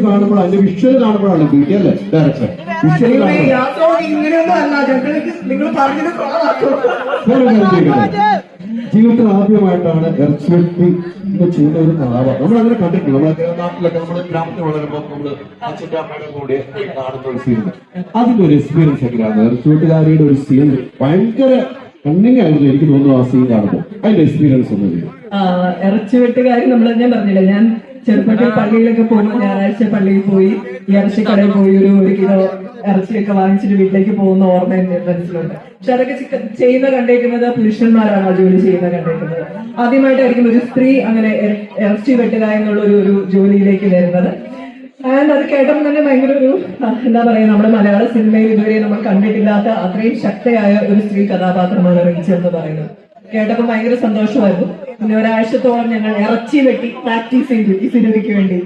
കാണുമ്പോൾ അതിന്റെ വിഷ്വൽ കാണുമ്പോഴാണ് ബ്യൂട്ടി അല്ലേ ഡയറക്ടർ? വിഷ്വൽ ജീവിതത്തിൽ ആദ്യമായിട്ടാണ് ഇറച്ചിവെട്ടി ചെയ്ത ഒരു കഥാപാത്രം നമ്മൾ അങ്ങനെ കണ്ടിട്ടുണ്ട്. നമ്മളെ നാട്ടിലൊക്കെ നമ്മുടെ ഗ്രാമത്തിൽ വളരുമ്പോൾ നമ്മള് അച്ഛൻ്റെ അമ്മയുടെ കൂടെ കാണുന്ന ഒരു സീൻ, അതിന്റെ ഒരു എക്സ്പീരിയൻസ് എങ്ങനെയാണ്? ഇറച്ചിവെട്ടുകാരിയുടെ ഒരു സീൻ ഭയങ്കര കണ്ണിങ് ആയിരുന്നു എനിക്ക് തോന്നുന്നു ആ സീൻ കാണുമ്പോൾ. അതിന്റെ എക്സ്പീരിയൻസ് ഒന്നും ചെയ്യും. ഇറച്ചിവെട്ടുകാരി ഞാൻ പറഞ്ഞില്ല, ഞാൻ ചെറുപ്പത്തിൽ പള്ളിയിലൊക്കെ പോകുമ്പോൾ ഞായറാഴ്ച പള്ളിയിൽ പോയി ഇറച്ചിക്കടയിൽ പോയി ഒരു കിലോ ഇറച്ചിയൊക്കെ വാങ്ങിച്ചിട്ട് വീട്ടിലേക്ക് പോകുന്ന ഓർമ്മ എന്റെ മനസ്സിലുണ്ട്. പക്ഷെ അതൊക്കെ ചെയ്യുന്ന കണ്ടേക്കുന്നത് പുരുഷന്മാരാണ് ആ ജോലി ചെയ്യുന്ന കണ്ടേക്കുന്നത്. ആദ്യമായിട്ടായിരിക്കും ഒരു സ്ത്രീ അങ്ങനെ ഇറച്ചി വെട്ടുക എന്നുള്ള ഒരു ജോലിയിലേക്ക് വരുന്നത്. ആൻഡ് അത് കേട്ടപ്പോൾ തന്നെ ഭയങ്കര ഒരു എന്താ പറയാ, നമ്മുടെ മലയാള സിനിമയിൽ ഇതുവരെ നമ്മൾ കണ്ടിട്ടില്ലാത്ത അത്രയും ശക്തയായ ഒരു സ്ത്രീ കഥാപാത്രമാണ് റീച്ച എന്ന് പറയുന്നത്. കേട്ടപ്പോൾ ഭയങ്കര സന്തോഷമായിരുന്നു. പിന്നെ ഒരാഴ്ചത്തോളം ഞങ്ങൾ ഇറച്ചി വെട്ടി പ്രാക്ടീസ് ചെയ്തു ഈ സിനിമയ്ക്ക് വേണ്ടി.